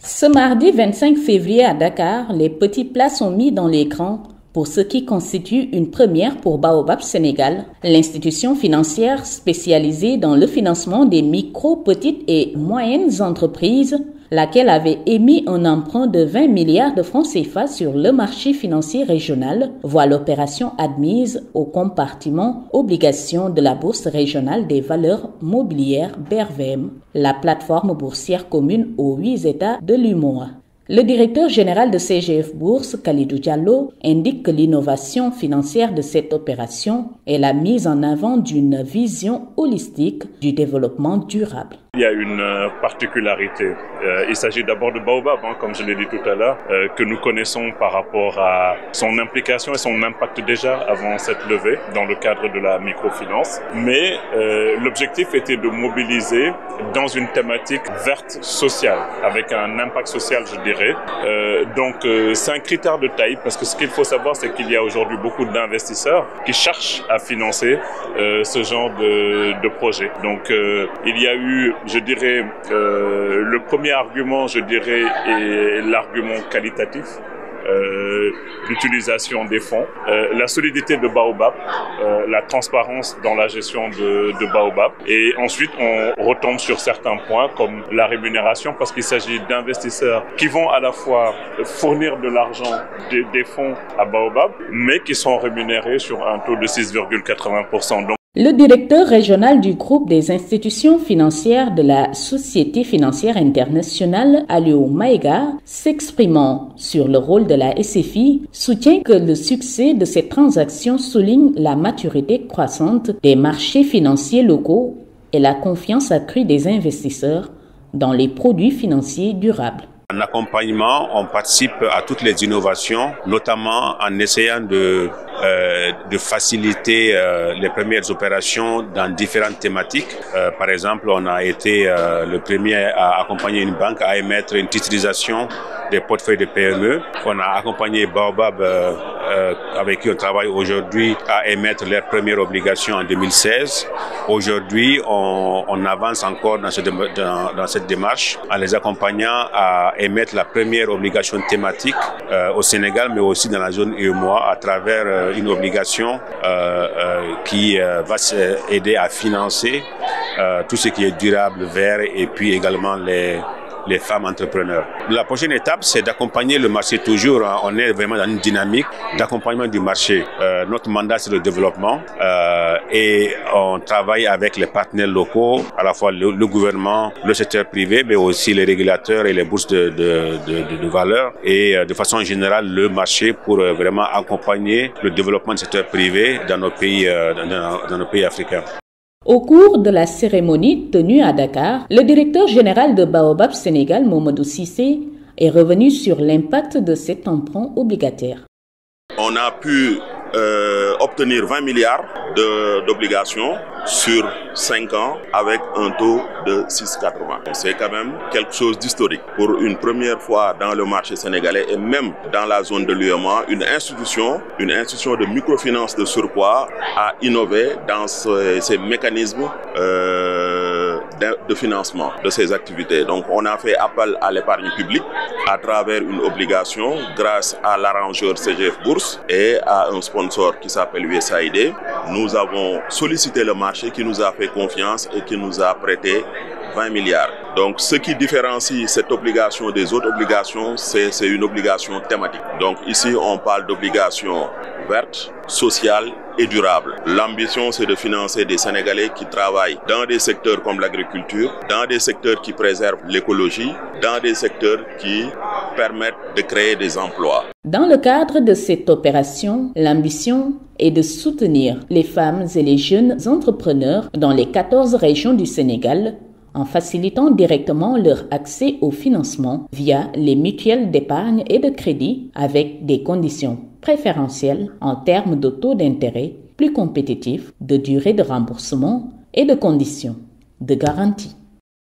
Ce mardi 25 février à Dakar, les petits plats sont mis dans l'écran pour ce qui constitue une première pour Baobab Sénégal, l'institution financière spécialisée dans le financement des micro, petites et moyennes entreprises, laquelle avait émis un emprunt de 20 milliards de francs CFA sur le marché financier régional, voit l'opération admise au compartiment obligations de la Bourse régionale des valeurs mobilières BRVM, la plateforme boursière commune aux 8 États de l'UMOA. Le directeur général de CGF Bourse, Khalidou Diallo, indique que l'innovation financière de cette opération est la mise en avant d'une vision holistique du développement durable. Il y a une particularité. Il s'agit d'abord de Baobab, comme je l'ai dit tout à l'heure, que nous connaissons par rapport à son implication et son impact déjà avant cette levée dans le cadre de la microfinance. Mais l'objectif était de mobiliser dans une thématique verte sociale, avec un impact social, je dirais. Donc c'est un critère de taille, parce que ce qu'il faut savoir, c'est qu'il y a aujourd'hui beaucoup d'investisseurs qui cherchent à financer ce genre de projet. Donc il y a eu, je dirais, le premier argument, je dirais, est l'argument qualitatif, l'utilisation des fonds, la solidité de Baobab, la transparence dans la gestion de Baobab. Et ensuite, on retombe sur certains points comme la rémunération, parce qu'il s'agit d'investisseurs qui vont à la fois fournir de l'argent, des fonds à Baobab, mais qui sont rémunérés sur un taux de 6,80%. Le directeur régional du groupe des institutions financières de la Société financière internationale, Aliou Maïga, s'exprimant sur le rôle de la SFI, soutient que le succès de ces transactions souligne la maturité croissante des marchés financiers locaux et la confiance accrue des investisseurs dans les produits financiers durables. En accompagnement, on participe à toutes les innovations, notamment en essayant de faciliter les premières opérations dans différentes thématiques. Par exemple, on a été le premier à accompagner une banque à émettre une titrisation des portefeuilles de PME. On a accompagné Baobab, avec qui on travaille aujourd'hui, à émettre leurs premières obligations en 2016. Aujourd'hui, on avance encore dans cette démarche en les accompagnant à émettre la première obligation thématique au Sénégal, mais aussi dans la zone UEMOA à travers une obligation qui va aider à financer tout ce qui est durable, vert, et puis également les femmes entrepreneurs. La prochaine étape, c'est d'accompagner le marché toujours. On est vraiment dans une dynamique d'accompagnement du marché. Notre mandat, c'est le développement et on travaille avec les partenaires locaux, à la fois le gouvernement, le secteur privé, mais aussi les régulateurs et les bourses de valeur et de façon générale le marché pour vraiment accompagner le développement du secteur privé dans nos pays africains. Au cours de la cérémonie tenue à Dakar, le directeur général de Baobab Sénégal, Mamadou Cissé, est revenu sur l'impact de cet emprunt obligataire. On a pu obtenir 20 milliards d'obligations sur 5 ans avec un taux de 6,80. C'est quand même quelque chose d'historique. Pour une première fois dans le marché sénégalais et même dans la zone de l'UEMOA, une institution de microfinance de surcroît a innové dans ces mécanismes de financement de ces activités. Donc on a fait appel à l'épargne publique à travers une obligation grâce à l'arrangeur CGF Bourse et à un sponsor qui s'appelle USAID. Nous avons sollicité le marché qui nous a fait confiance et qui nous a prêté 20 milliards. Donc ce qui différencie cette obligation des autres obligations, c'est une obligation thématique. Donc ici on parle d'obligation verte, sociale et durable. L'ambition, c'est de financer des Sénégalais qui travaillent dans des secteurs comme l'agriculture, dans des secteurs qui préservent l'écologie, dans des secteurs qui permettent de créer des emplois. Dans le cadre de cette opération, l'ambition est de soutenir les femmes et les jeunes entrepreneurs dans les 14 régions du Sénégal en facilitant directement leur accès au financement via les mutuelles d'épargne et de crédit avec des conditions préférentielles en termes de taux d'intérêt plus compétitifs, de durée de remboursement et de conditions de garantie.